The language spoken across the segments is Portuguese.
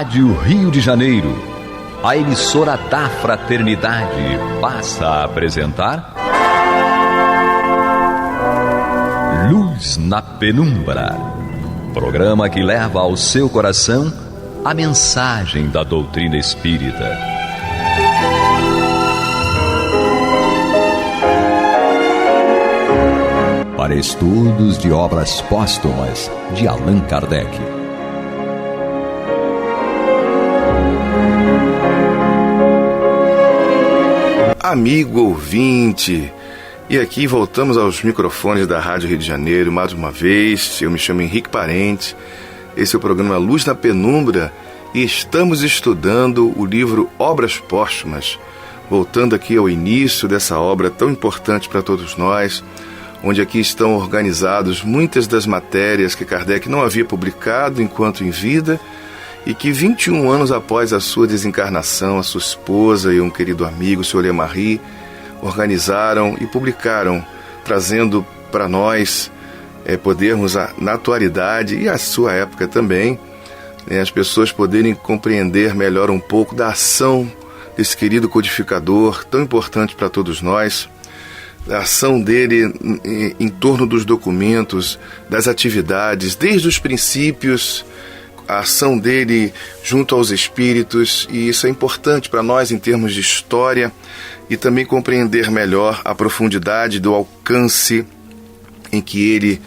Rádio Rio de Janeiro, a emissora da Fraternidade, passa a apresentar Luz na Penumbra, programa que leva ao seu coração a mensagem da doutrina espírita. Para estudos de obras póstumas de Allan Kardec. Amigo ouvinte, e aqui voltamos aos microfones da Rádio Rio de Janeiro mais uma vez. Eu me chamo Henrique Parente, esse é o programa Luz na Penumbra e estamos estudando o livro Obras Póstumas, voltando aqui ao início dessa obra tão importante para todos nós, onde aqui estão organizados muitas das matérias que Kardec não havia publicado enquanto em vida e que 21 anos após a sua desencarnação, a sua esposa e um querido amigo, o Sr. Lemarie, organizaram e publicaram, trazendo para nós podermos, na atualidade e a sua época também, as pessoas poderem compreender melhor um pouco da ação desse querido codificador, tão importante para todos nós, a ação dele em torno dos documentos, das atividades, desde os princípios, a ação dele junto aos espíritos, e isso é importante para nós em termos de história e também compreender melhor a profundidade do alcance em que ele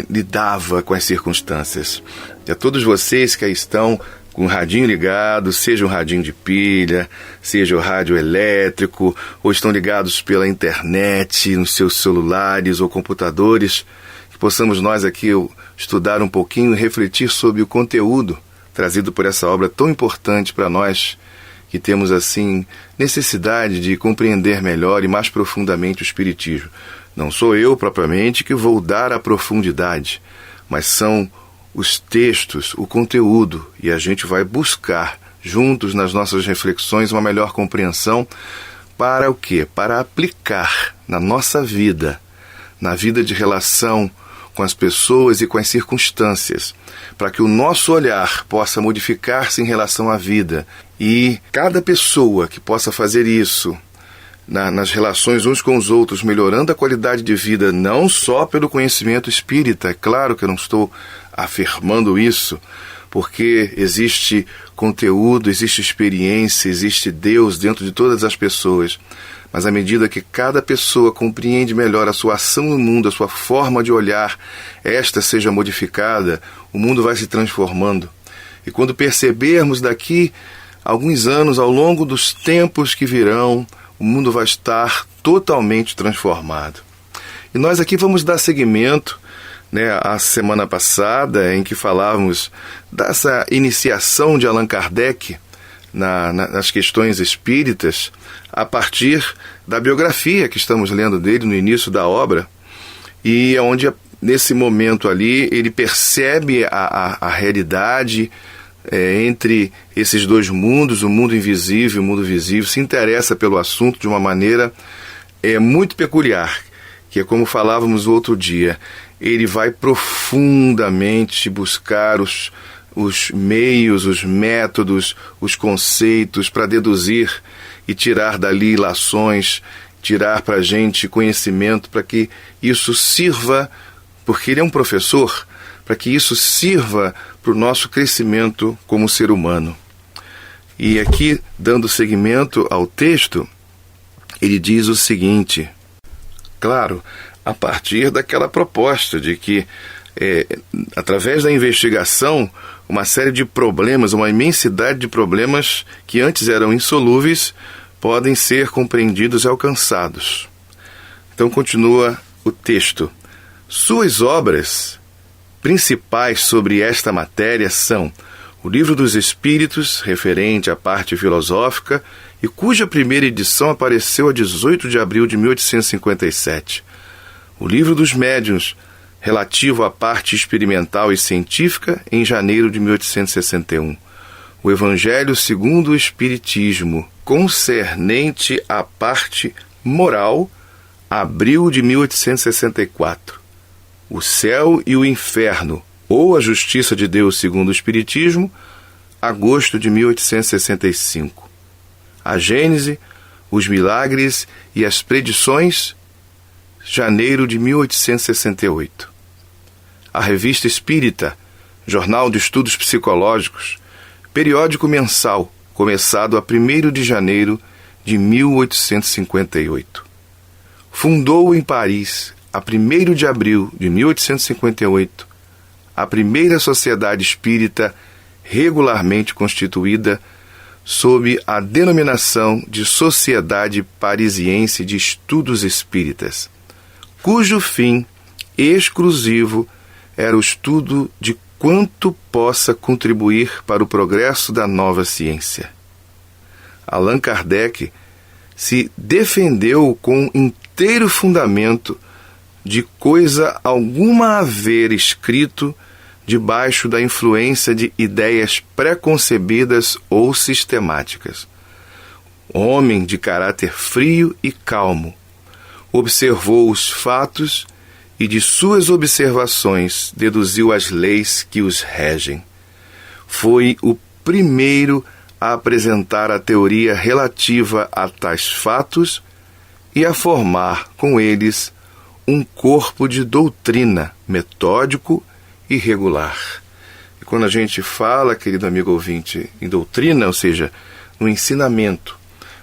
lidava com as circunstâncias. E a todos vocês que aí estão com o radinho ligado, seja um radinho de pilha, seja o rádio elétrico, ou estão ligados pela internet, nos seus celulares ou computadores, que possamos nós aqui estudar um pouquinho e refletir sobre o conteúdo trazido por essa obra tão importante para nós, que temos assim necessidade de compreender melhor e mais profundamente o Espiritismo. Não sou eu propriamente que vou dar a profundidade, mas são os textos, o conteúdo, e a gente vai buscar juntos nas nossas reflexões uma melhor compreensão para o quê? Para aplicar na nossa vida, na vida de relação com as pessoas e com as circunstâncias, para que o nosso olhar possa modificar-se em relação à vida. E cada pessoa que possa fazer isso nas relações uns com os outros, melhorando a qualidade de vida, não só pelo conhecimento espírita, é claro que eu não estou afirmando isso, porque existe conteúdo, existe experiência, existe Deus dentro de todas as pessoas. Mas à medida que cada pessoa compreende melhor a sua ação no mundo, a sua forma de olhar, esta seja modificada, o mundo vai se transformando. E quando percebermos daqui alguns anos, ao longo dos tempos que virão, o mundo vai estar totalmente transformado. E nós aqui vamos dar seguimento, à semana passada, em que falávamos dessa iniciação de Allan Kardec nas questões espíritas, a partir da biografia que estamos lendo dele no início da obra, e onde nesse momento ali ele percebe a realidade entre esses dois mundos, o mundo invisível e o mundo visível, se interessa pelo assunto de uma maneira muito peculiar, que é como falávamos o outro dia, ele vai profundamente buscar os meios, os métodos, os conceitos para deduzir e tirar dali ilações, tirar para a gente conhecimento, para que isso sirva, porque ele é um professor, para que isso sirva para o nosso crescimento como ser humano. E aqui, dando seguimento ao texto, ele diz o seguinte, claro, a partir daquela proposta de que, através da investigação, uma série de problemas, uma imensidade de problemas que antes eram insolúveis, podem ser compreendidos e alcançados. Então continua o texto. Suas obras principais sobre esta matéria são o Livro dos Espíritos, referente à parte filosófica, e cuja primeira edição apareceu a 18 de abril de 1857. O Livro dos Médiuns, relativo à parte experimental e científica, em janeiro de 1861. O Evangelho segundo o Espiritismo, concernente à parte moral, abril de 1864. O Céu e o Inferno, ou a Justiça de Deus segundo o Espiritismo, agosto de 1865. A Gênese, os Milagres e as Predições, janeiro de 1868. A Revista Espírita, Jornal de Estudos Psicológicos, periódico mensal, começado a 1º de janeiro de 1858. Fundou em Paris, a 1º de abril de 1858, a primeira sociedade espírita regularmente constituída sob a denominação de Sociedade Parisiense de Estudos Espíritas, cujo fim exclusivo era o estudo de quanto possa contribuir para o progresso da nova ciência. Allan Kardec se defendeu com inteiro fundamento de coisa alguma haver escrito debaixo da influência de ideias preconcebidas ou sistemáticas. Homem de caráter frio e calmo, observou os fatos e de suas observações deduziu as leis que os regem. Foi o primeiro a apresentar a teoria relativa a tais fatos e a formar com eles um corpo de doutrina metódico e regular. E quando a gente fala, querido amigo ouvinte, em doutrina, ou seja, no ensinamento,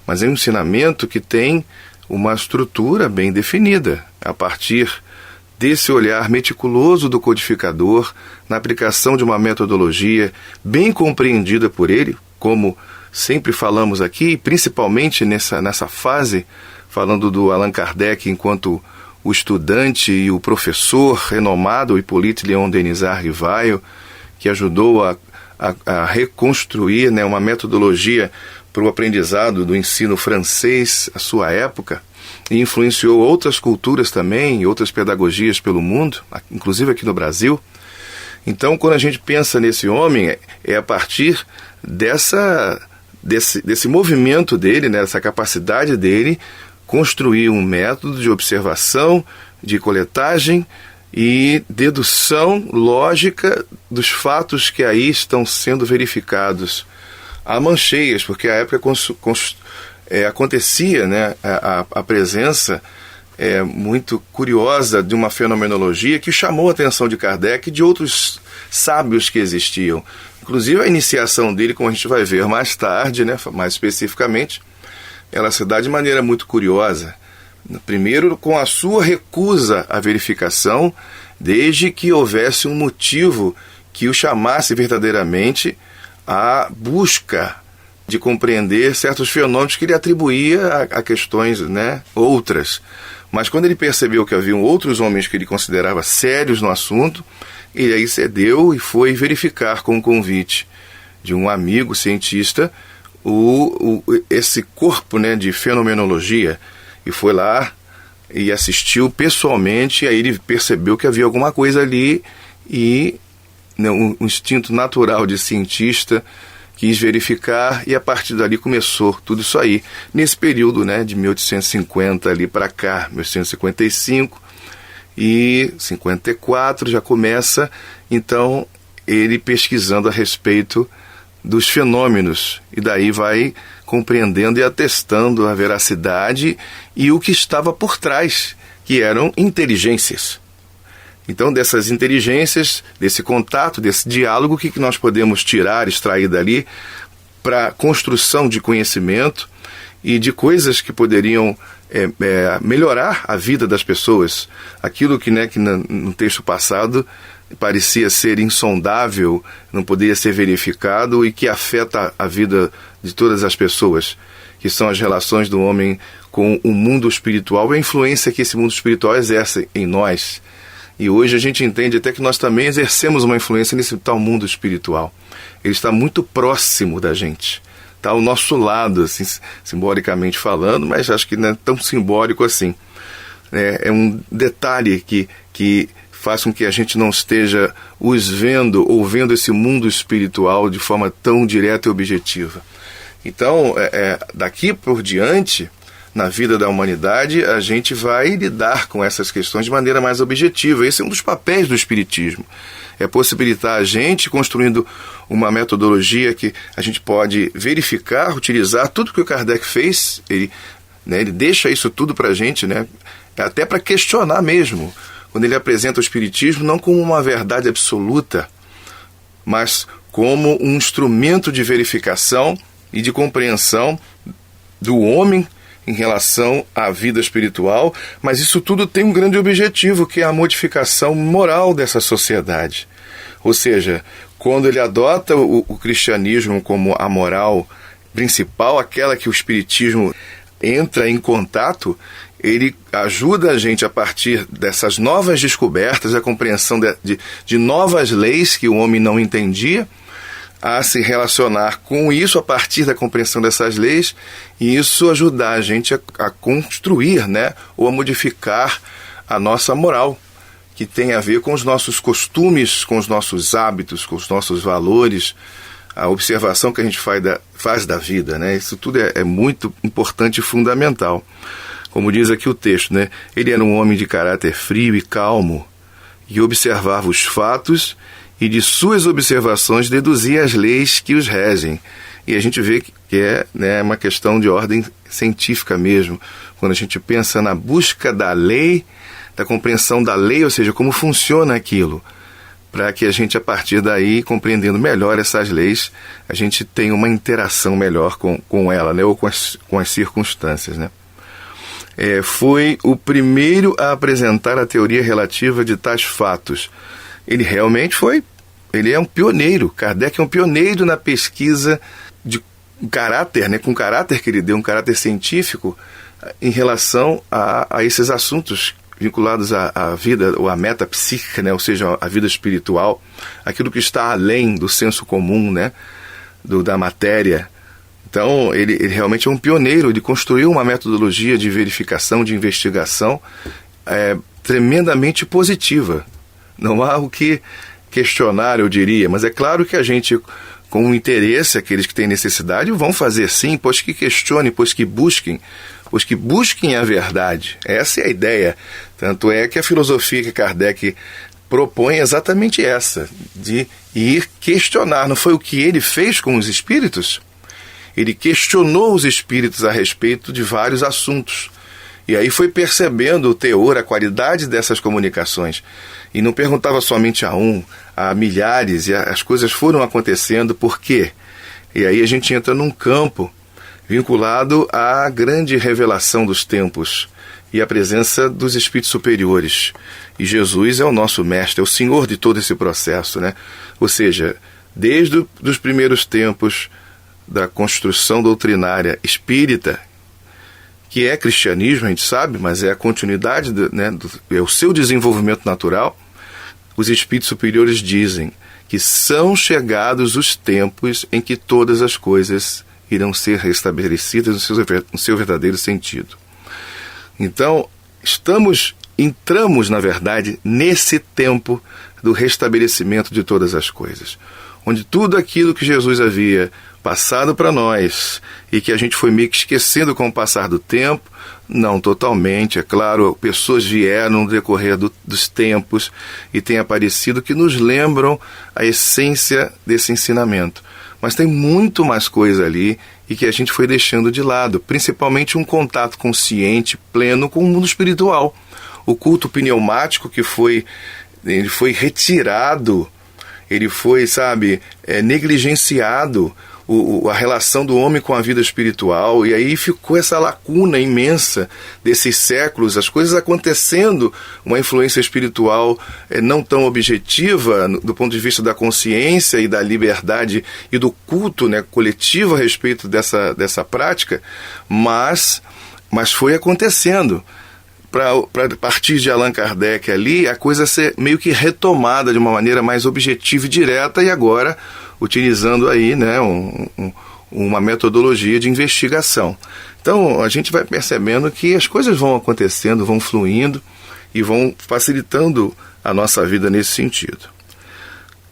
mas é um ensinamento que tem uma estrutura bem definida, a partir desse olhar meticuloso do codificador, na aplicação de uma metodologia bem compreendida por ele, como sempre falamos aqui, principalmente nessa fase, falando do Allan Kardec enquanto o estudante e o professor renomado Hippolyte Léon Denis Rivaio, que ajudou a reconstruir, né, uma metodologia para o aprendizado do ensino francês à sua época, e influenciou outras culturas também, e outras pedagogias pelo mundo, inclusive aqui no Brasil. Então, quando a gente pensa nesse homem, é a partir desse movimento dele, né, dessa capacidade dele, construir um método de observação, de coletagem e dedução lógica dos fatos que aí estão sendo verificados a mancheias, porque à época acontecia, né, a presença muito curiosa de uma fenomenologia que chamou a atenção de Kardec e de outros sábios que existiam. Inclusive a iniciação dele, como a gente vai ver mais tarde, né, mais especificamente, ela se dá de maneira muito curiosa. Primeiro, com a sua recusa à verificação, desde que houvesse um motivo que o chamasse verdadeiramente à busca de compreender certos fenômenos que ele atribuía a questões, né, outras. Mas quando ele percebeu que haviam outros homens que ele considerava sérios no assunto, ele aí cedeu e foi verificar com o convite de um amigo cientista esse corpo, né, de fenomenologia, e foi lá e assistiu pessoalmente, e aí ele percebeu que havia alguma coisa ali e, né, um instinto natural de cientista quis verificar, e a partir dali começou tudo isso aí, nesse período, né, de 1850 ali para cá, 1855 e 54 já começa, então, ele pesquisando a respeito dos fenômenos, e daí vai compreendendo e atestando a veracidade e o que estava por trás, que eram inteligências. Então, dessas inteligências, desse contato, desse diálogo, o que nós podemos tirar, extrair dali para construção de conhecimento e de coisas que poderiam melhorar a vida das pessoas. Aquilo que no texto passado parecia ser insondável, não poderia ser verificado e que afeta a vida de todas as pessoas, que são as relações do homem com o mundo espiritual e a influência que esse mundo espiritual exerce em nós. E hoje a gente entende até que nós também exercemos uma influência nesse tal mundo espiritual. Ele está muito próximo da gente, está ao nosso lado, assim, simbolicamente falando, mas acho que não é tão simbólico assim. É um detalhe que faz com que a gente não esteja os vendo ou vendo esse mundo espiritual de forma tão direta e objetiva. Então, daqui por diante, na vida da humanidade, a gente vai lidar com essas questões de maneira mais objetiva. Esse é um dos papéis do Espiritismo. É possibilitar a gente, construindo uma metodologia que a gente pode verificar, utilizar tudo que o Kardec fez, ele deixa isso tudo para a gente, né, até para questionar mesmo, quando ele apresenta o Espiritismo não como uma verdade absoluta, mas como um instrumento de verificação e de compreensão do homem em relação à vida espiritual, mas isso tudo tem um grande objetivo, que é a modificação moral dessa sociedade. Ou seja, quando ele adota o cristianismo como a moral principal, aquela que o espiritismo entra em contato, ele ajuda a gente, a partir dessas novas descobertas, a compreensão de novas leis que o homem não entendia, a se relacionar com isso a partir da compreensão dessas leis, e isso ajudar a gente a construir, né, ou a modificar a nossa moral, que tem a ver com os nossos costumes, com os nossos hábitos, com os nossos valores, a observação que a gente faz da vida, né? Isso tudo é muito importante e fundamental. Como diz aqui o texto, né? Ele era um homem de caráter frio e calmo, e observava os fatos, e de suas observações deduzia as leis que os regem. E a gente vê que é, né, uma questão de ordem científica mesmo, quando a gente pensa na busca da lei, da compreensão da lei, ou seja, como funciona aquilo, para que a gente, a partir daí, compreendendo melhor essas leis, a gente tenha uma interação melhor com ela, né, ou com as circunstâncias, né. Foi o primeiro a apresentar a teoria relativa de tais fatos. Ele realmente ele é um pioneiro. Kardec é um pioneiro na pesquisa de caráter, né, com o caráter que ele deu, um caráter científico, em relação a esses assuntos vinculados à vida, ou à metapsíquica, né, ou seja, a vida espiritual, aquilo que está além do senso comum, né, da matéria. Então, ele realmente é um pioneiro, ele construiu uma metodologia de verificação, de investigação tremendamente positiva. Não há o que questionar, eu diria, mas é claro que a gente, com interesse, aqueles que têm necessidade, vão fazer sim, pois que questionem, pois que busquem a verdade. Essa é a ideia. Tanto é que a filosofia que Kardec propõe é exatamente essa, de ir questionar. Não foi o que ele fez com os espíritos? Ele questionou os espíritos a respeito de vários assuntos. E aí foi percebendo o teor, a qualidade dessas comunicações. E não perguntava somente a um, a milhares, e as coisas foram acontecendo. Por quê? E aí a gente entra num campo vinculado à grande revelação dos tempos e à presença dos espíritos superiores. E Jesus é o nosso mestre, é o senhor de todo esse processo, né? Ou seja, desde os primeiros tempos da construção doutrinária espírita, que é cristianismo, a gente sabe, mas é a continuidade, é o seu desenvolvimento natural, os espíritos superiores dizem que são chegados os tempos em que todas as coisas irão ser restabelecidas no seu verdadeiro sentido. Então, entramos, na verdade, nesse tempo do restabelecimento de todas as coisas, onde tudo aquilo que Jesus havia passado para nós e que a gente foi meio que esquecendo com o passar do tempo, não totalmente, é claro, pessoas vieram no decorrer dos tempos e têm aparecido que nos lembram a essência desse ensinamento. Mas tem muito mais coisa ali e que a gente foi deixando de lado, principalmente um contato consciente, pleno com o mundo espiritual. O culto pneumático ele foi retirado, ele foi, negligenciado, a relação do homem com a vida espiritual, e aí ficou essa lacuna imensa desses séculos, as coisas acontecendo, uma influência espiritual não tão objetiva do ponto de vista da consciência e da liberdade e do culto, né, coletivo a respeito dessa prática, mas foi acontecendo. Para partir de Allan Kardec ali, a coisa ser meio que retomada de uma maneira mais objetiva e direta, e agora utilizando aí, né, uma metodologia de investigação. Então a gente vai percebendo que as coisas vão acontecendo, vão fluindo e vão facilitando a nossa vida nesse sentido.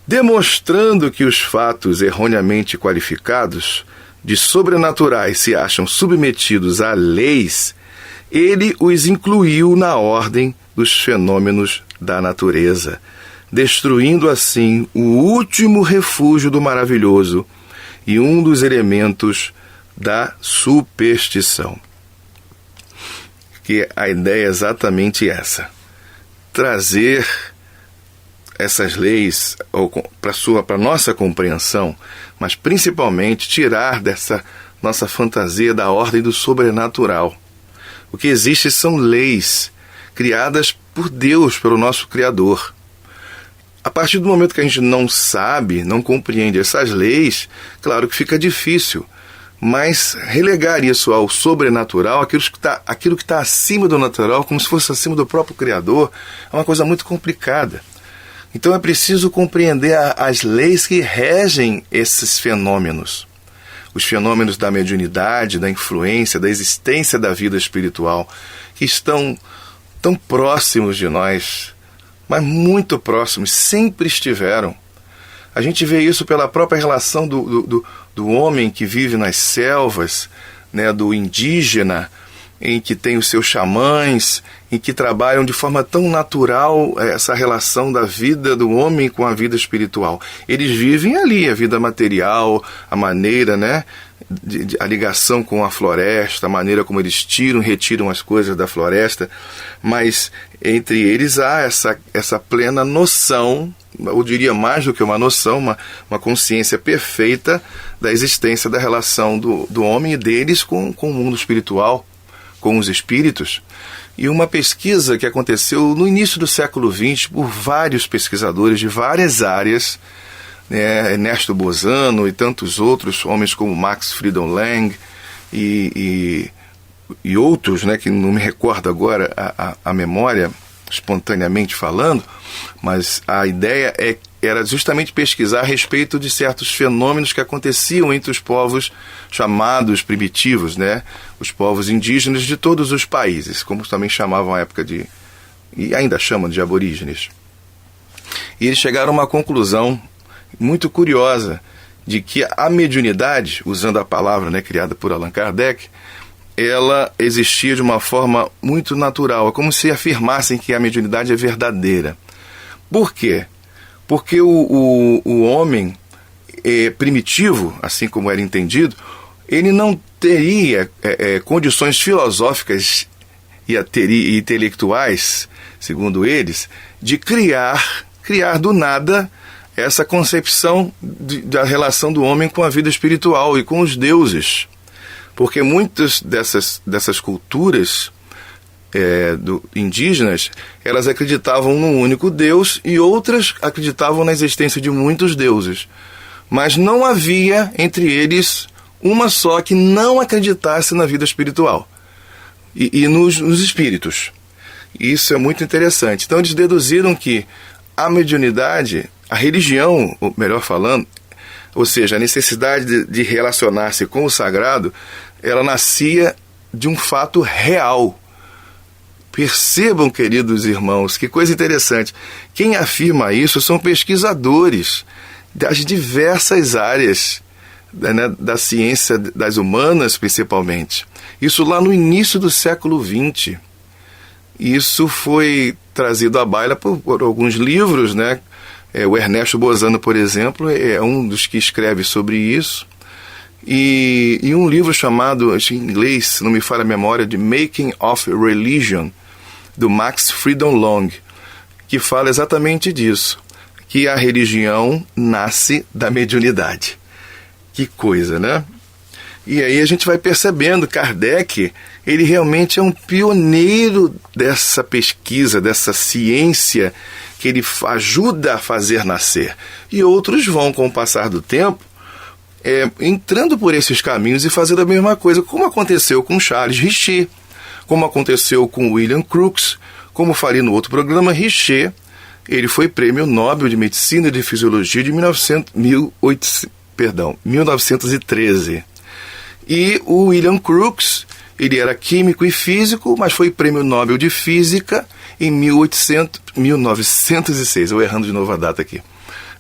Demonstrando que os fatos erroneamente qualificados de sobrenaturais se acham submetidos a leis, ele os incluiu na ordem dos fenômenos da natureza, destruindo assim o último refúgio do maravilhoso e um dos elementos da superstição. Que a ideia é exatamente essa: trazer essas leis para a nossa compreensão, mas principalmente tirar dessa nossa fantasia da ordem do sobrenatural. O que existe são leis criadas por Deus, pelo nosso Criador. A partir do momento que a gente não sabe, não compreende essas leis, claro que fica difícil, mas relegar isso ao sobrenatural, aquilo que está acima do natural, como se fosse acima do próprio Criador, é uma coisa muito complicada. Então é preciso compreender as leis que regem esses fenômenos. Os fenômenos da mediunidade, da influência, da existência da vida espiritual, que estão tão próximos de nós, mas muito próximos, sempre estiveram. A gente vê isso pela própria relação do homem que vive nas selvas, né, do indígena, em que tem os seus xamãs, em que trabalham de forma tão natural essa relação da vida do homem com a vida espiritual. Eles vivem ali a vida material, a maneira, né, a ligação com a floresta, a maneira como eles retiram as coisas da floresta, mas entre eles há essa plena noção, eu diria mais do que uma noção, uma consciência perfeita da existência da relação do homem e deles com o mundo espiritual, com os espíritos. E uma pesquisa que aconteceu no início do século XX por vários pesquisadores de várias áreas, né, Ernesto Bozano e tantos outros, homens como Max Friedon Lang e outros, né, que não me recordo agora a memória, espontaneamente falando, mas a ideia era justamente pesquisar a respeito de certos fenômenos que aconteciam entre os povos chamados primitivos, né? Os povos indígenas de todos os países, como também chamavam à época e ainda chamam de aborígenes. E eles chegaram a uma conclusão muito curiosa, de que a mediunidade, usando a palavra, né, criada por Allan Kardec, ela existia de uma forma muito natural. É como se afirmassem que a mediunidade é verdadeira. Por quê? Porque o homem primitivo, assim como era entendido, ele não teria condições filosóficas e intelectuais, segundo eles, de criar do nada essa concepção da relação do homem com a vida espiritual e com os deuses. Porque muitas dessas culturas indígenas, elas acreditavam num único Deus e outras acreditavam na existência de muitos deuses. Mas não havia entre eles uma só que não acreditasse na vida espiritual e nos espíritos. Isso é muito interessante. Então eles deduziram que a mediunidade, a religião, ou melhor falando, ou seja, a necessidade de relacionar-se com o sagrado, ela nascia de um fato real. Percebam, queridos irmãos, que coisa interessante. Quem afirma isso são pesquisadores das diversas áreas, né, da ciência, das humanas principalmente. Isso lá no início do século XX. Isso foi trazido à baila por alguns livros, né? O Ernesto Bozano, por exemplo, é um dos que escreve sobre isso. E um livro chamado, em inglês, se não me falha a memória, de Making of Religion, do Max Friedon Lang, que fala exatamente disso, que a religião nasce da mediunidade. Que coisa, né? E aí a gente vai percebendo, Kardec, ele realmente é um pioneiro dessa pesquisa, dessa ciência que ele ajuda a fazer nascer. E outros vão, com o passar do tempo, entrando por esses caminhos e fazendo a mesma coisa, como aconteceu com Charles Richer, como aconteceu com William Crookes, como falei no outro programa. Richer, ele foi prêmio Nobel de Medicina e de Fisiologia de 1913. E o William Crookes, ele era químico e físico, mas foi prêmio Nobel de Física em 1906, eu errando de novo a data aqui,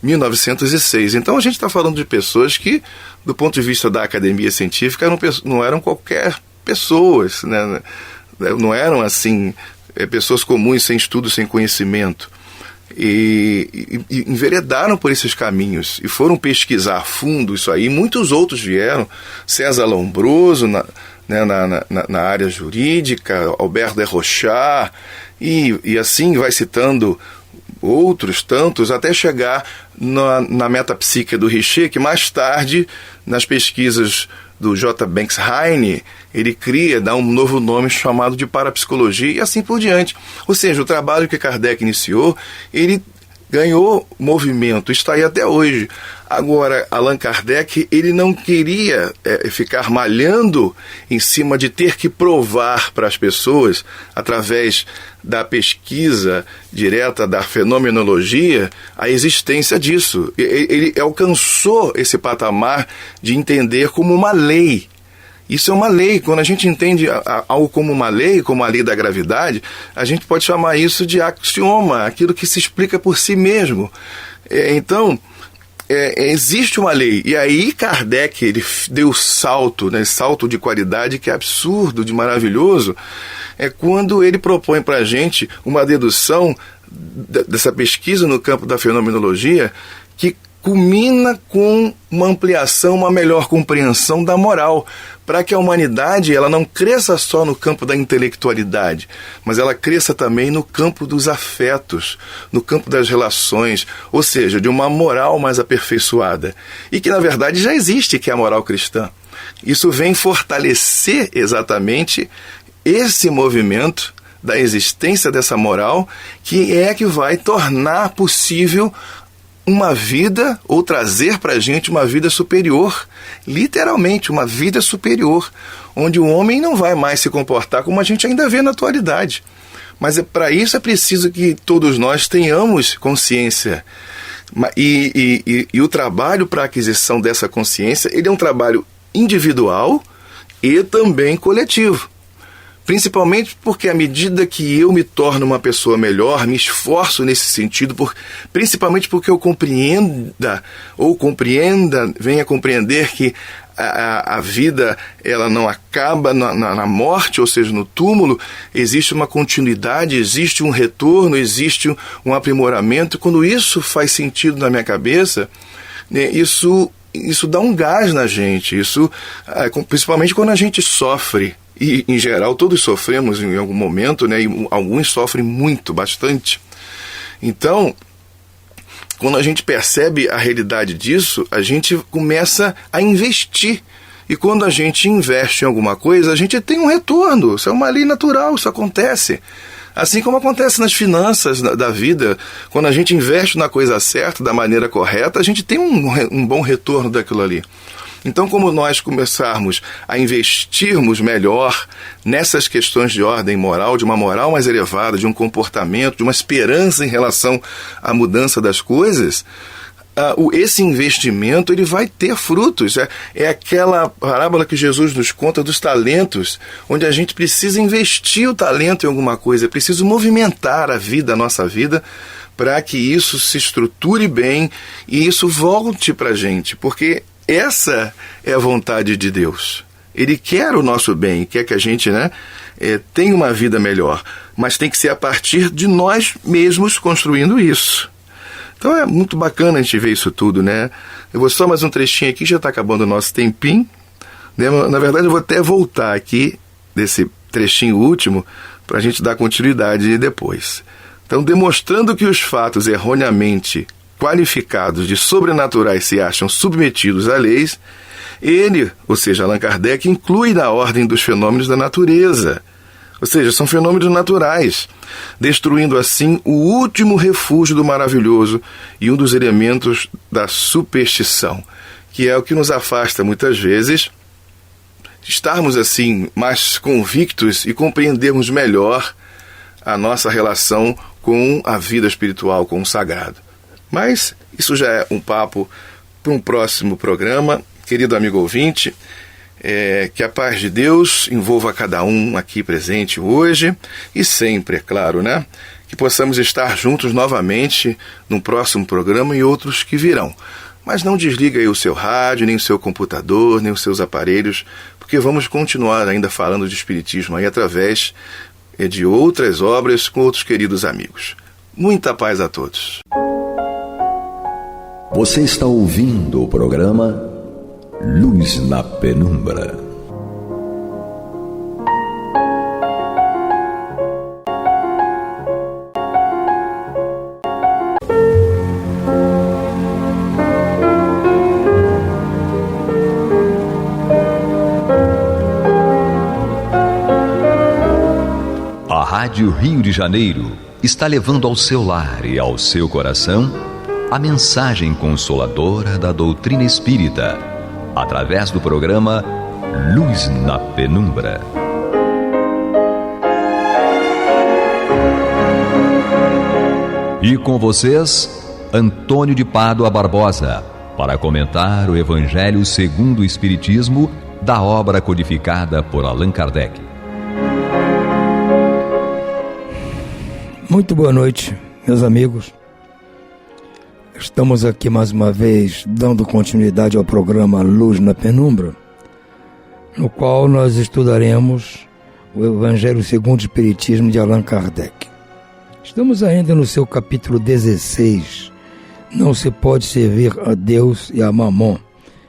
1906. Então a gente está falando de pessoas que, do ponto de vista da academia científica, não eram qualquer pessoas, né? Não eram assim pessoas comuns, sem estudo, sem conhecimento. E enveredaram por esses caminhos e foram pesquisar a fundo isso aí. Muitos outros vieram, César Lombroso na área jurídica, Albert de Rochat, e assim vai citando outros tantos, até chegar na metapsíquica do Richer, que mais tarde, nas pesquisas do J. Banks Heine, ele dá um novo nome chamado de parapsicologia e assim por diante. Ou seja, o trabalho que Kardec iniciou, ele ganhou movimento, está aí até hoje. Agora, Allan Kardec, ele não queria ficar malhando em cima de ter que provar para as pessoas, através da pesquisa direta da fenomenologia, a existência disso. Ele alcançou esse patamar de entender como uma lei. Isso é uma lei. Quando a gente entende algo como uma lei, como a lei da gravidade, a gente pode chamar isso de axioma, aquilo que se explica por si mesmo. Então, existe uma lei. E aí Kardec, ele deu salto, né, salto de qualidade que é absurdo, de maravilhoso, quando ele propõe para a gente uma dedução dessa pesquisa no campo da fenomenologia que culmina com uma ampliação, uma melhor compreensão da moral, para que a humanidade ela não cresça só no campo da intelectualidade, mas ela cresça também no campo dos afetos, no campo das relações, ou seja, de uma moral mais aperfeiçoada, e que na verdade já existe, que é a moral cristã. Isso vem fortalecer exatamente esse movimento da existência dessa moral, que vai tornar possível uma vida, ou trazer para a gente uma vida superior, literalmente uma vida superior, onde o homem não vai mais se comportar como a gente ainda vê na atualidade. Mas para isso é preciso que todos nós tenhamos consciência. E o trabalho para a aquisição dessa consciência, ele é um trabalho individual e também coletivo. Principalmente porque à medida que eu me torno uma pessoa melhor, me esforço nesse sentido, principalmente porque eu venha compreender que a vida ela não acaba na morte, ou seja, no túmulo, existe uma continuidade, existe um retorno, existe um aprimoramento. Quando isso faz sentido na minha cabeça, né, isso dá um gás na gente, principalmente quando a gente sofre. E, em geral, todos sofremos em algum momento, né? E alguns sofrem muito, bastante. Então, quando a gente percebe a realidade disso, a gente começa a investir. E quando a gente investe em alguma coisa, a gente tem um retorno. Isso é uma lei natural, isso acontece. Assim como acontece nas finanças da vida, quando a gente investe na coisa certa, da maneira correta, a gente tem um bom retorno daquilo ali. Então, como nós começarmos a investirmos melhor nessas questões de ordem moral, de uma moral mais elevada, de um comportamento, de uma esperança em relação à mudança das coisas, esse investimento ele vai ter frutos. É aquela parábola que Jesus nos conta dos talentos, onde a gente precisa investir o talento em alguma coisa, é preciso movimentar a vida, a nossa vida, para que isso se estruture bem e isso volte para a gente, porque essa é a vontade de Deus. Ele quer o nosso bem, quer que a gente tenha uma vida melhor, mas tem que ser a partir de nós mesmos construindo isso. Então é muito bacana a gente ver isso tudo, né? Eu vou só mais um trechinho aqui, já está acabando o nosso tempinho, né? Na verdade eu vou até voltar aqui desse trechinho último para a gente dar continuidade depois. Então, demonstrando que os fatos erroneamente qualificados de sobrenaturais se acham submetidos a leis, ele, ou seja, Allan Kardec, inclui na ordem dos fenômenos da natureza. Ou seja, são fenômenos naturais, destruindo assim o último refúgio do maravilhoso e um dos elementos da superstição, que é o que nos afasta muitas vezes de estarmos assim mais convictos e compreendermos melhor a nossa relação com a vida espiritual, com o sagrado. Mas isso já é um papo para um próximo programa. Querido amigo ouvinte, que a paz de Deus envolva cada um aqui presente hoje e sempre, é claro, né? Que que possamos estar juntos novamente no próximo programa e outros que virão. Mas não desliga aí o seu rádio, nem o seu computador, nem os seus aparelhos, porque vamos continuar ainda falando de Espiritismo aí através de outras obras com outros queridos amigos. Muita paz a todos. Você está ouvindo o programa Luz na Penumbra. A Rádio Rio de Janeiro está levando ao seu lar e ao seu coração a mensagem consoladora da doutrina espírita, através do programa Luz na Penumbra. E com vocês, Antônio de Pádua Barbosa, para comentar o Evangelho segundo o Espiritismo da obra codificada por Allan Kardec. Muito boa noite, meus amigos. Estamos aqui mais uma vez dando continuidade ao programa Luz na Penumbra, no qual nós estudaremos o Evangelho segundo o Espiritismo de Allan Kardec. Estamos ainda no seu capítulo 16, Não se pode servir a Deus e a Mamon.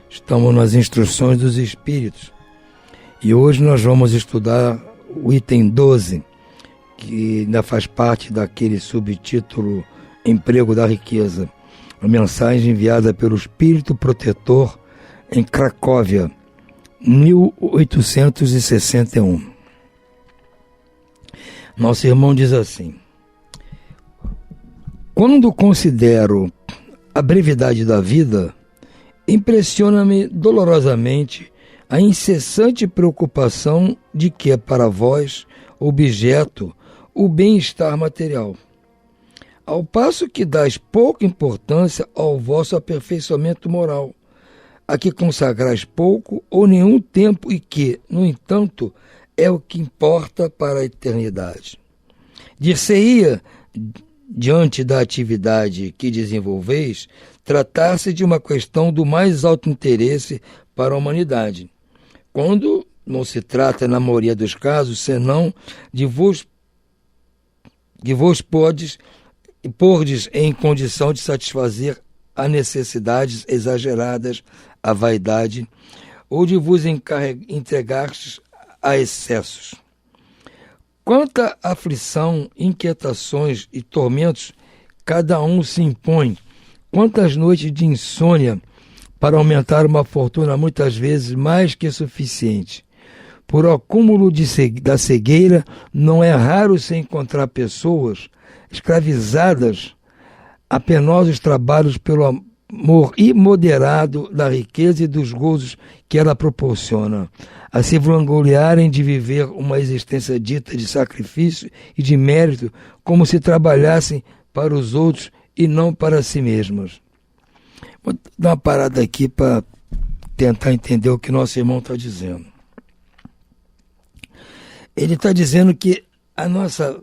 Estamos nas instruções dos Espíritos. E hoje nós vamos estudar o item 12, que ainda faz parte daquele subtítulo Emprego da Riqueza. A mensagem enviada pelo Espírito Protetor em Cracóvia, 1861. Nosso irmão diz assim: quando considero a brevidade da vida, impressiona-me dolorosamente a incessante preocupação de que é para vós objeto o bem-estar material, ao passo que dais pouca importância ao vosso aperfeiçoamento moral, a que consagrais pouco ou nenhum tempo e que, no entanto, é o que importa para a eternidade. Dir-se-ia, diante da atividade que desenvolveis, tratar-se de uma questão do mais alto interesse para a humanidade, quando não se trata, na maioria dos casos, senão de vos pordes em condição de satisfazer a necessidades exageradas, a vaidade, ou de vos entregastes a excessos. Quanta aflição, inquietações e tormentos cada um se impõe, quantas noites de insônia para aumentar uma fortuna muitas vezes mais que suficiente. Por acúmulo da cegueira, não é raro se encontrar pessoas escravizadas a penosos trabalhos pelo amor imoderado da riqueza e dos gozos que ela proporciona, a se vangloriarem de viver uma existência dita de sacrifício e de mérito, como se trabalhassem para os outros e não para si mesmas. Vou dar uma parada aqui para tentar entender o que nosso irmão está dizendo. Ele está dizendo que a nossa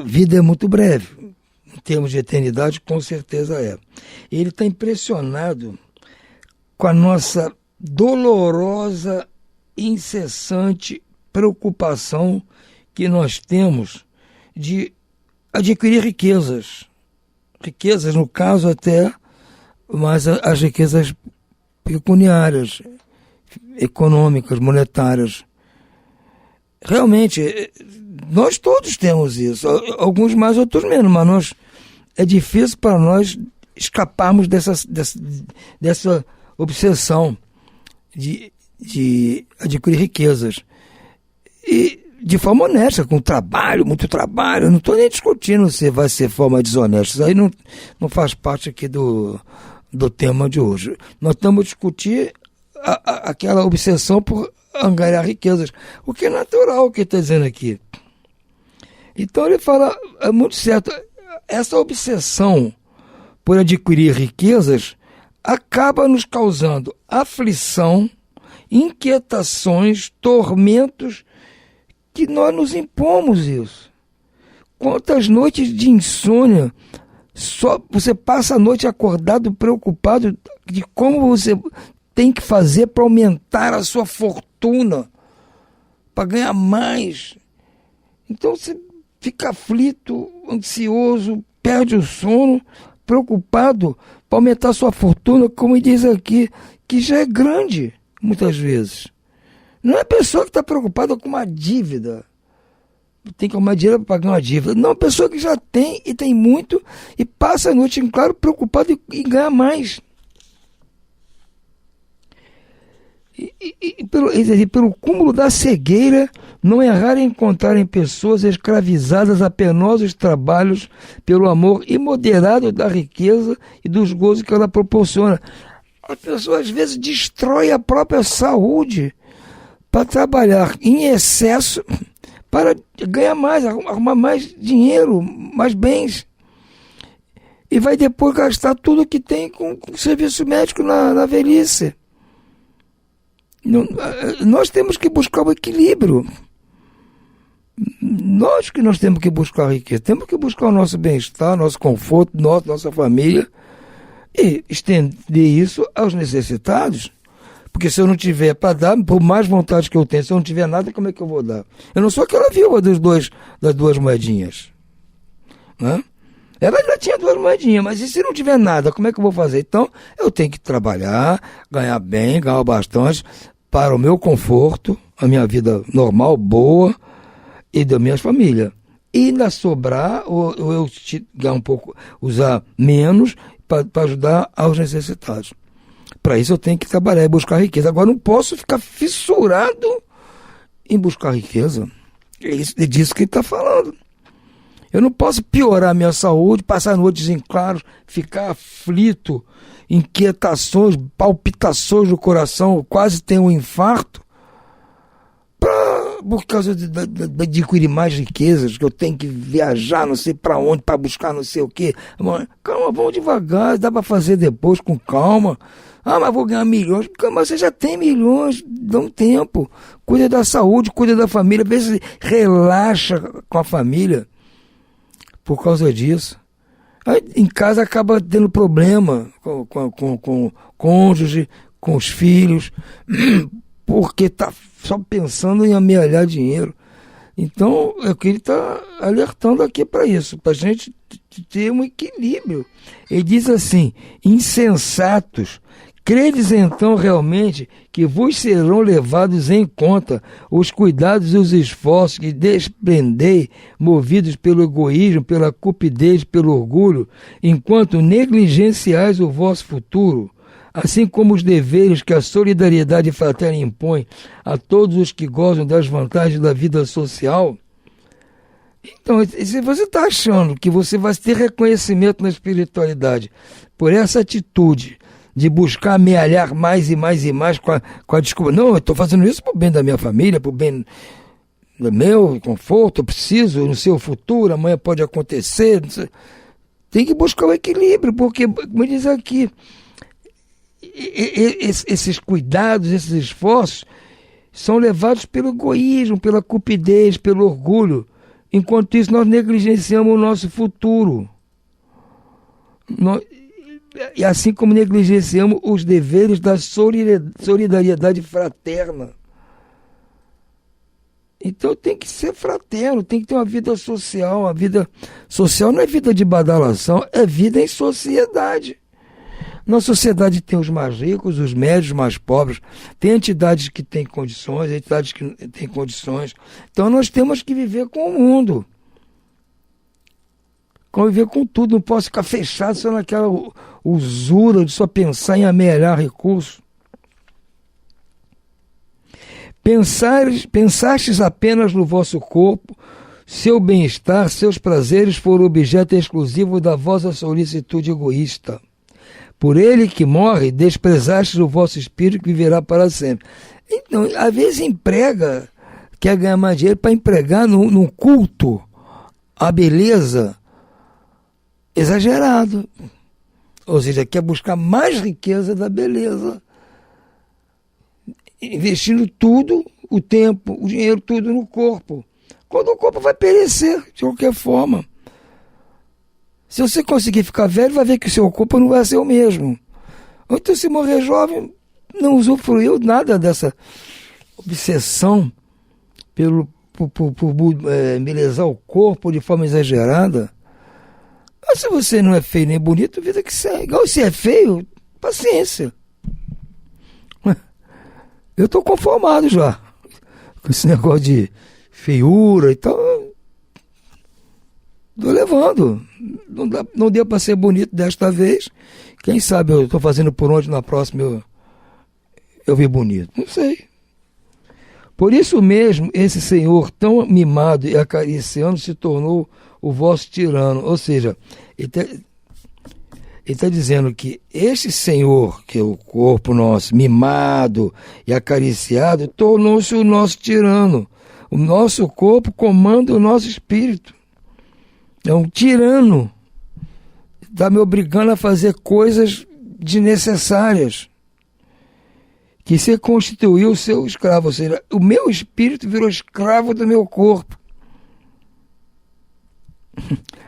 vida é muito breve, em termos de eternidade, com certeza é. Ele está impressionado com a nossa dolorosa, incessante preocupação que nós temos de adquirir riquezas. Riquezas, no caso, até mais as riquezas pecuniárias, econômicas, monetárias. Realmente, nós todos temos isso, alguns mais, outros menos, mas é difícil para nós escaparmos dessa obsessão de adquirir riquezas. E de forma honesta, com trabalho, muito trabalho. Eu não estou nem discutindo se vai ser forma desonesta, isso aí não faz parte aqui do tema de hoje. Nós estamos discutindo aquela obsessão por angariar riquezas, o que é natural, o que ele está dizendo aqui. Então ele fala, é muito certo, essa obsessão por adquirir riquezas acaba nos causando aflição, inquietações, tormentos, que nós nos impomos isso. Quantas noites de insônia, só você passa a noite acordado, preocupado de como você tem que fazer para aumentar a sua fortuna, para ganhar mais. Então você fica aflito, ansioso, perde o sono, preocupado para aumentar a sua fortuna, como diz aqui, que já é grande, muitas vezes. Não é a pessoa que está preocupada com uma dívida, tem que arrumar dinheiro para pagar uma dívida. Não, a pessoa que já tem e tem muito e passa a noite em claro preocupado em ganhar mais. Pelo cúmulo da cegueira, não é raro encontrar em pessoas escravizadas a penosos trabalhos pelo amor imoderado da riqueza e dos gozos que ela proporciona. A pessoa às vezes destrói a própria saúde para trabalhar em excesso, para ganhar mais, arrumar mais dinheiro, mais bens. E vai depois gastar tudo que tem com serviço médico na velhice. Nós temos que buscar o equilíbrio. Nós temos que buscar a riqueza, temos que buscar o nosso bem-estar, nosso conforto, nossa família, e estender isso aos necessitados. Porque se eu não tiver para dar, por mais vontade que eu tenho, se eu não tiver nada, como é que eu vou dar? Eu não sou aquela viúva das duas moedinhas, né? Ela já tinha 2 moedinhas, mas e se não tiver nada, como é que eu vou fazer? Então, eu tenho que trabalhar, ganhar bem, ganhar bastante, para o meu conforto, a minha vida normal, boa, e da minha família. E ainda sobrar, ou eu ganhar um pouco, usar menos, para ajudar aos necessitados. Para isso eu tenho que trabalhar e buscar riqueza. Agora, não posso ficar fissurado em buscar riqueza. É disso que ele está falando. Eu não posso piorar a minha saúde, passar noites em claros, ficar aflito, inquietações, palpitações no coração, quase ter um infarto, por causa de adquirir mais riquezas, que eu tenho que viajar não sei para onde, para buscar não sei o quê. Calma, vamos devagar, dá para fazer depois com calma. Mas vou ganhar milhões. Mas você já tem milhões, dá um tempo. Cuida da saúde, cuida da família, vê se relaxa com a família por causa disso. Aí em casa acaba tendo problema com o cônjuge, com os filhos, porque está só pensando em amealhar dinheiro. Então, é o que ele está alertando aqui para isso, para a gente ter um equilíbrio. Ele diz assim: insensatos, credes então realmente que vos serão levados em conta os cuidados e os esforços que desprendei, movidos pelo egoísmo, pela cupidez, pelo orgulho, enquanto negligenciais o vosso futuro, assim como os deveres que a solidariedade fraterna impõe a todos os que gozam das vantagens da vida social? Então, se você está achando que você vai ter reconhecimento na espiritualidade por essa atitude de buscar amealhar mais e mais e mais com a desculpa, não, eu estou fazendo isso para o bem da minha família, para o bem do meu conforto, eu preciso, no seu futuro, amanhã pode acontecer, tem que buscar o equilíbrio, porque, como diz aqui, esses cuidados, esses esforços são levados pelo egoísmo, pela cupidez, pelo orgulho. Enquanto isso, nós negligenciamos o nosso futuro. E assim como negligenciamos os deveres da solidariedade fraterna. Então tem que ser fraterno, tem que ter uma vida social. A vida social não é vida de badalação, é vida em sociedade. Na sociedade tem os mais ricos, os médios, os mais pobres, tem entidades que têm condições, entidades que não têm condições. Então nós temos que viver com o mundo. Conviver com tudo, não posso ficar fechado só naquela usura de só pensar em amealhar recursos. Pensastes apenas no vosso corpo, seu bem-estar, seus prazeres foram objeto exclusivo da vossa solicitude egoísta. Por ele que morre, desprezastes o vosso espírito que viverá para sempre. Então, às vezes quer ganhar mais dinheiro para empregar num culto à beleza exagerado. Ou seja, quer buscar mais riqueza da beleza, investindo tudo, o tempo, o dinheiro, tudo no corpo. quando o corpo vai perecer, de qualquer forma. Se você conseguir ficar velho, vai ver que o seu corpo não vai ser o mesmo. Ou então, se morrer jovem, não usufruiu nada dessa obsessão por embelezar o corpo de forma exagerada. Mas se você não é feio nem bonito, vida que segue. Igual se é feio, paciência. Eu estou conformado já com esse negócio de feiura e tal. Estou levando. Não deu para ser bonito desta vez. Quem sabe eu estou fazendo por onde na próxima eu vi bonito. Não sei. Por isso mesmo, esse senhor tão mimado e acariciando se tornou o vosso tirano. Ou seja, ele está dizendo que este senhor, que é o corpo nosso, mimado e acariciado, tornou-se o nosso tirano. O nosso corpo comanda o nosso espírito. É um tirano. Está me obrigando a fazer coisas desnecessárias. Que se constituiu o seu escravo. Ou seja, o meu espírito virou escravo do meu corpo.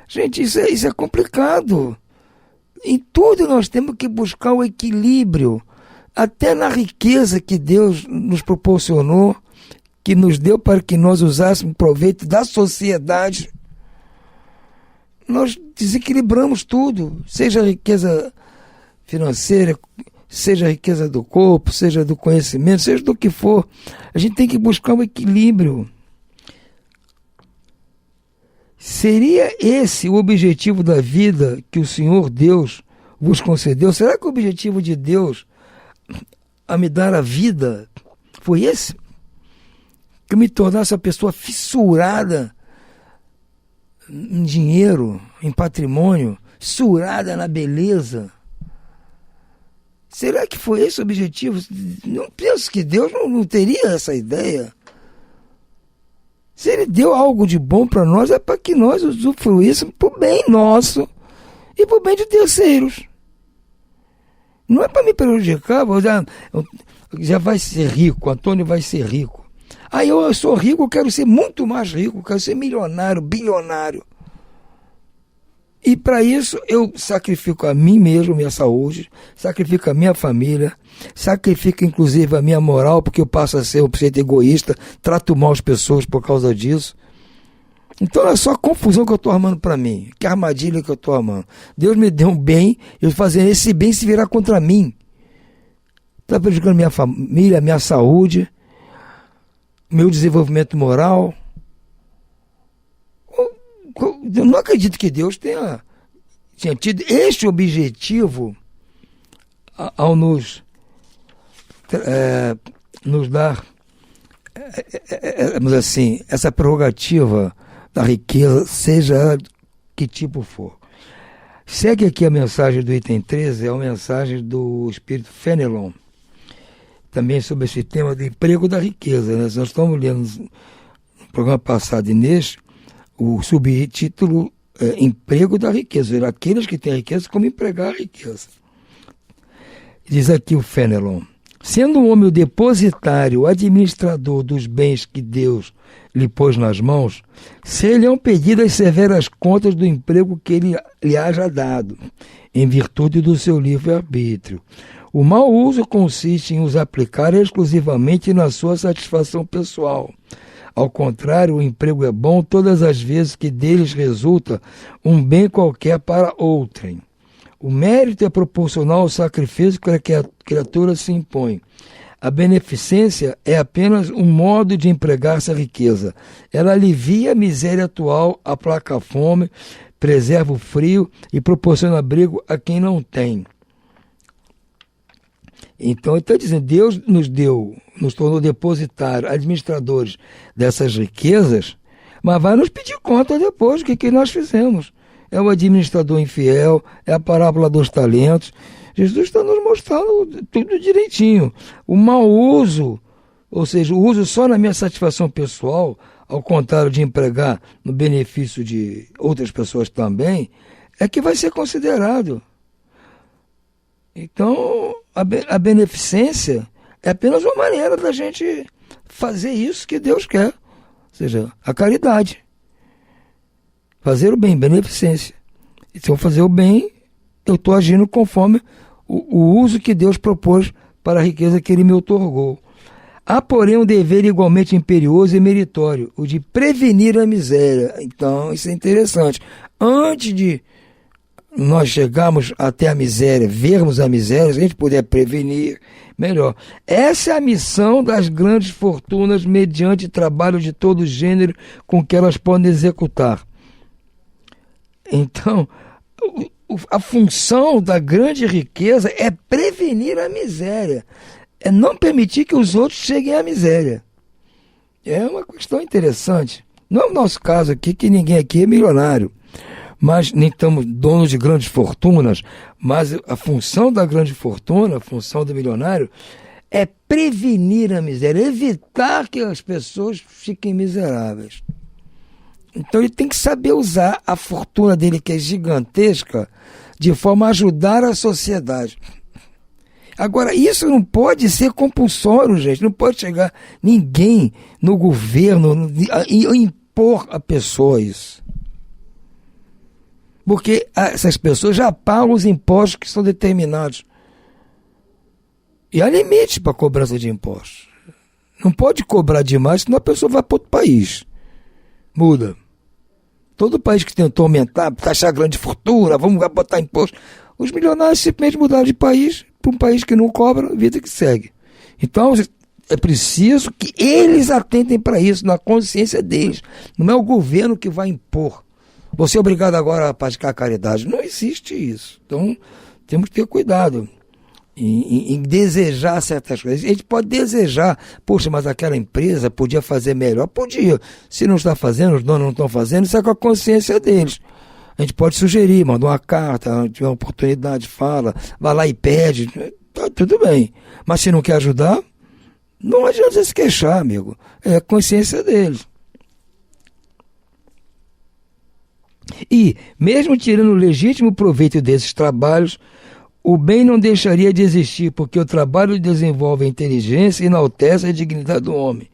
Gente, isso é complicado. Em tudo nós temos que buscar o equilíbrio. Até na riqueza que Deus nos proporcionou, que nos deu para que nós usássemos proveito da sociedade, nós desequilibramos tudo. Seja a riqueza financeira, seja a riqueza do corpo, seja do conhecimento, seja do que for. A gente tem que buscar um equilíbrio. Seria esse o objetivo da vida que o Senhor Deus vos concedeu? Será que o objetivo de Deus a me dar a vida foi esse? Que eu me tornasse uma pessoa fissurada em dinheiro, em patrimônio, fissurada na beleza? Será que foi esse o objetivo? Não penso que Deus não teria essa ideia. Se Ele deu algo de bom para nós, é para que nós usufruíssemos para o bem nosso e para o bem de terceiros. Não é para me prejudicar. Já vai ser rico, Antônio vai ser rico. Aí eu sou rico, eu quero ser muito mais rico, eu quero ser milionário, bilionário. E para isso eu sacrifico a mim mesmo, minha saúde, sacrifico a minha família, sacrifico inclusive a minha moral, porque eu passo a ser um sujeito egoísta, trato mal as pessoas por causa disso. Então é só a confusão que eu estou armando para mim, que armadilha que eu estou armando. Deus me deu um bem, eu fazendo esse bem se virar contra mim. Está prejudicando minha família, minha saúde, meu desenvolvimento moral. Eu não acredito que Deus tenha tido este objetivo ao nos dar, vamos assim, essa prerrogativa da riqueza, seja que tipo for. Segue aqui a mensagem do item 13, é a mensagem do Espírito Fenelon, também sobre esse tema do emprego da riqueza. Né? Nós estamos lendo no programa passado e neste, o subtítulo é Emprego da Riqueza. Aqueles que têm riqueza, como empregar a riqueza. Diz aqui o Fenelon: sendo um homem o depositário, o administrador dos bens que Deus lhe pôs nas mãos, se-lhe-ão pedido as severas contas do emprego que ele lhe haja dado, em virtude do seu livre-arbítrio. O mau uso consiste em os aplicar exclusivamente na sua satisfação pessoal. Ao contrário, o emprego é bom todas as vezes que deles resulta um bem qualquer para outrem. O mérito é proporcional ao sacrifício que a criatura se impõe. A beneficência é apenas um modo de empregar-se a riqueza. Ela alivia a miséria atual, aplaca a fome, preserva o frio e proporciona abrigo a quem não tem. Então ele está dizendo, Deus nos tornou depositários, administradores dessas riquezas, mas vai nos pedir conta depois do que nós fizemos. É o administrador infiel, é a parábola dos talentos. Jesus está nos mostrando tudo direitinho. O mau uso, ou seja, o uso só na minha satisfação pessoal, ao contrário de empregar no benefício de outras pessoas também, é que vai ser considerado. Então, a beneficência é apenas uma maneira da gente fazer isso que Deus quer. seja, a caridade. Fazer o bem, beneficência. E se eu fazer o bem, eu estou agindo conforme o uso que Deus propôs para a riqueza que Ele me outorgou. Há, porém, um dever igualmente imperioso e meritório, o de prevenir a miséria. Então, isso é interessante. Antes de nós chegarmos até a miséria, vermos a miséria, se a gente puder prevenir, melhor. Essa é a missão das grandes fortunas mediante trabalho de todo gênero com que elas podem executar. Então, a função da grande riqueza é prevenir a miséria, é não permitir que os outros cheguem à miséria. É uma questão interessante. Não é o nosso caso aqui, que ninguém aqui é milionário, mas nem estamos donos de grandes fortunas, mas a função da grande fortuna, a função do milionário, é prevenir a miséria, evitar que as pessoas fiquem miseráveis. Então ele tem que saber usar a fortuna dele, que é gigantesca, de forma a ajudar a sociedade. Agora, isso não pode ser compulsório, gente. Não pode chegar ninguém no governo e impor a pessoa isso. Porque essas pessoas já pagam os impostos que são determinados. E há limite para a cobrança de impostos. Não pode cobrar demais, senão a pessoa vai para outro país. Muda. Todo país que tentou aumentar, taxar grande fortuna, vamos botar imposto. Os milionários simplesmente mudaram de país para um país que não cobra, vida que segue. Então, é preciso que eles atentem para isso, na consciência deles. Não é o governo que vai impor. Você é obrigado agora a praticar a caridade. Não existe isso. Então, temos que ter cuidado em desejar certas coisas. A gente pode desejar, poxa, mas aquela empresa podia fazer melhor. Podia. Se não está fazendo, os donos não estão fazendo, isso é com a consciência deles. A gente pode sugerir, manda uma carta, tiver uma oportunidade, fala, vai lá e pede, tá, tudo bem. Mas se não quer ajudar, não adianta se queixar, amigo. É a consciência deles. E, mesmo tirando o legítimo proveito desses trabalhos, o bem não deixaria de existir, porque o trabalho desenvolve a inteligência e enaltece a dignidade do homem.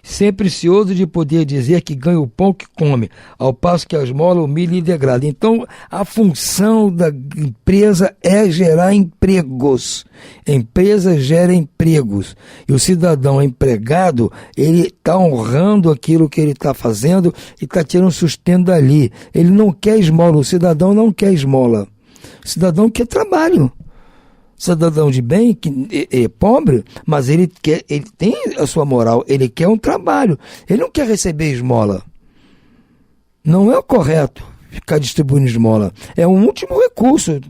Sempre cioso de poder dizer que ganha o pão que come, ao passo que a esmola humilha e degrada. Então, a função da empresa é gerar empregos. A empresa gera empregos. E o cidadão empregado, ele está honrando aquilo que ele está fazendo e está tirando sustento dali. Ele não quer esmola, o cidadão não quer esmola. O cidadão quer trabalho. Cidadão de bem, que é pobre, mas ele tem a sua moral, ele quer um trabalho, ele não quer receber esmola. Não é o correto ficar distribuindo esmola, é um último recurso.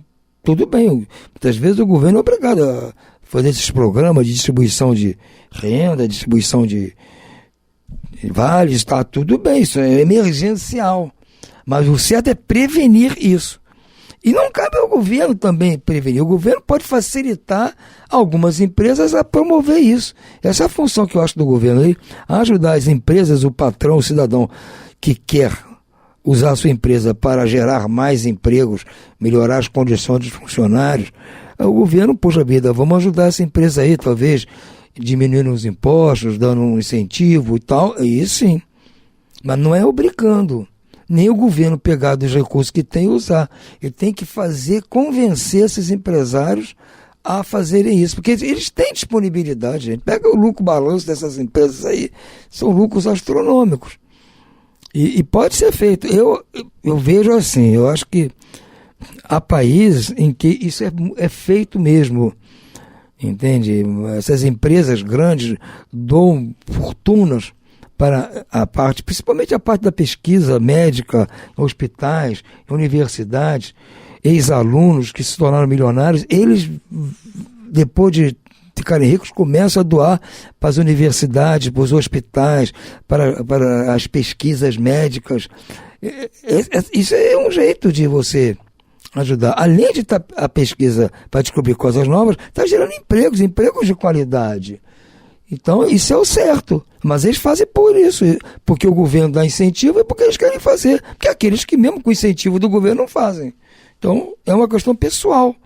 Tudo bem, muitas vezes o governo é obrigado a fazer esses programas de distribuição de renda, distribuição de vales, está tudo bem, isso é emergencial, mas o certo é prevenir isso. E não cabe ao governo também prevenir. O governo pode facilitar algumas empresas a promover isso. Essa é a função que eu acho do governo aí, ajudar as empresas, o patrão, o cidadão que quer usar a sua empresa para gerar mais empregos, melhorar as condições dos funcionários. O governo, poxa vida, vamos ajudar essa empresa aí, talvez diminuindo os impostos, dando um incentivo e tal, aí sim. Mas não é obrigando. Nem o governo pegar dos recursos que tem e usar. Ele tem que convencer esses empresários a fazerem isso, porque eles têm disponibilidade, gente. Pega o lucro balanço dessas empresas aí, são lucros astronômicos. E pode ser feito. Eu vejo assim, eu acho que há países em que isso é feito mesmo, entende? Essas empresas grandes dão fortunas para a parte, principalmente a parte da pesquisa médica, hospitais, universidades, ex-alunos que se tornaram milionários, eles, depois de ficarem ricos, começam a doar para as universidades, para os hospitais, para as pesquisas médicas. Isso é um jeito de você ajudar. Além de a pesquisa para descobrir coisas novas, está gerando empregos de qualidade. Então, isso é o certo. Mas eles fazem por isso. Porque o governo dá incentivo e porque eles querem fazer. Porque aqueles que mesmo com incentivo do governo não fazem. Então, é uma questão pessoal.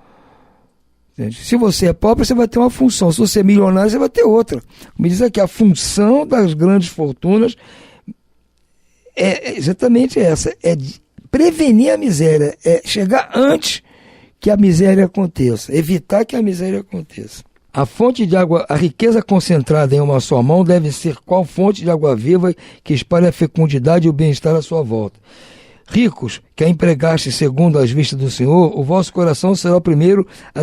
Se você é pobre, você vai ter uma função. Se você é milionário, você vai ter outra. Me diz aqui, a função das grandes fortunas é exatamente essa, é prevenir a miséria, é chegar antes que a miséria aconteça, evitar que a miséria aconteça. A fonte de água, a riqueza concentrada em uma só mão deve ser qual fonte de água viva que espalha a fecundidade e o bem-estar à sua volta. Ricos, que a empregaste segundo as vistas do Senhor, o vosso coração será o primeiro a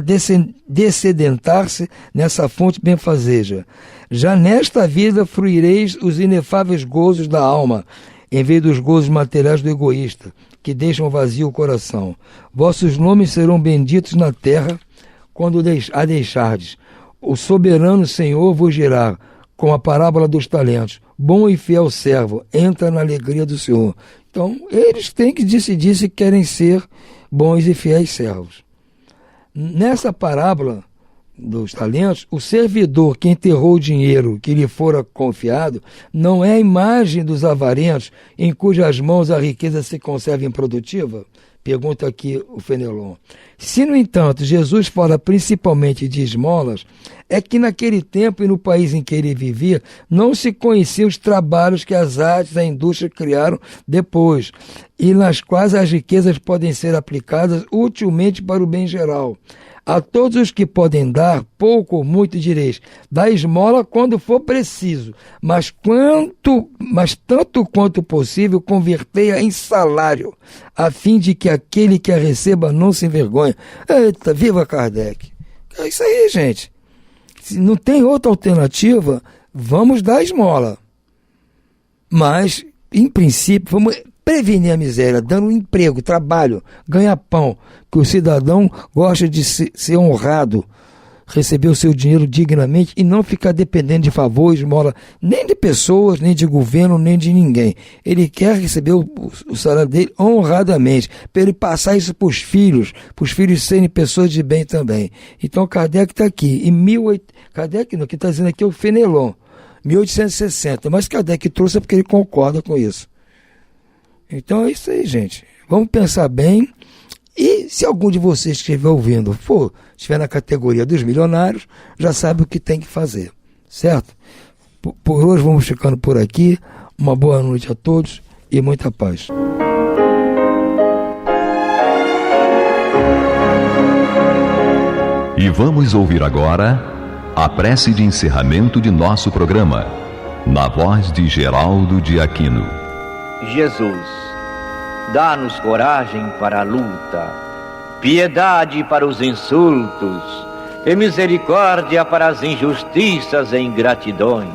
descedentar-se nessa fonte benfazeja. Já nesta vida fruireis os inefáveis gozos da alma, em vez dos gozos materiais do egoísta, que deixam vazio o coração. Vossos nomes serão benditos na terra quando a deixardes. O soberano Senhor vos dirá, com a parábola dos talentos: bom e fiel servo, entra na alegria do Senhor. Então, eles têm que decidir se querem ser bons e fiéis servos. Nessa parábola dos talentos, o servidor que enterrou o dinheiro que lhe fora confiado não é a imagem dos avarentos em cujas mãos a riqueza se conserva improdutiva? Pergunta aqui o Fenelon. Se, no entanto, Jesus fala principalmente de esmolas, é que naquele tempo e no país em que ele vivia, não se conheciam os trabalhos que as artes da indústria criaram depois, e nas quais as riquezas podem ser aplicadas utilmente para o bem geral. A todos os que podem dar, pouco ou muito direis, dá esmola quando for preciso, mas tanto quanto possível, convertei-a em salário, a fim de que aquele que a receba não se envergonhe. Eita, viva Kardec! É isso aí, gente. Se não tem outra alternativa, vamos dar esmola. Mas, em princípio, vamos prevenir a miséria, dando um emprego, trabalho, ganhar pão, que o cidadão gosta de ser honrado, receber o seu dinheiro dignamente e não ficar dependendo de favor, esmola, nem de pessoas, nem de governo, nem de ninguém. Ele quer receber o salário dele honradamente, para ele passar isso para os filhos serem pessoas de bem também. Então Kardec está aqui, Kardec não, que está dizendo aqui é o Fenelon, 1860, mas Kardec trouxe porque ele concorda com isso. Então é isso aí, gente. Vamos pensar bem. E se algum de vocês que estiver ouvindo estiver na categoria dos milionários, já sabe o que tem que fazer. Certo? Por hoje vamos ficando por aqui. Uma boa noite a todos e muita paz. E vamos ouvir agora a prece de encerramento de nosso programa, na voz de Geraldo de Aquino. Jesus, dá-nos coragem para a luta, piedade para os insultos e misericórdia para as injustiças e ingratidões.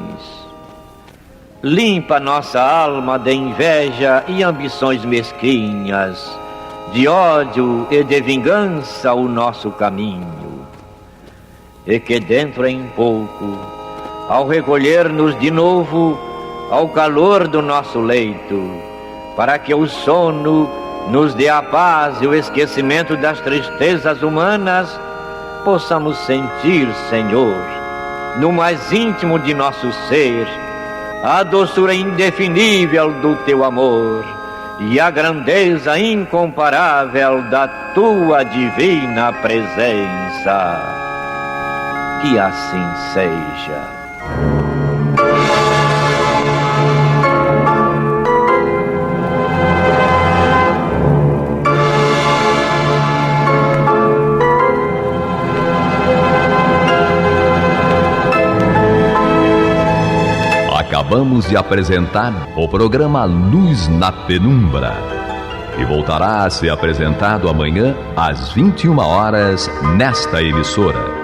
Limpa nossa alma de inveja e ambições mesquinhas, de ódio e de vingança o nosso caminho. E que dentro em pouco, ao recolher-nos de novo ao calor do nosso leito, para que o sono nos dê a paz e o esquecimento das tristezas humanas, possamos sentir, Senhor, no mais íntimo de nosso ser, a doçura indefinível do Teu amor e a grandeza incomparável da Tua divina presença. Que assim seja. Acabamos de apresentar o programa Luz na Penumbra, que voltará a ser apresentado amanhã às 21 horas nesta emissora.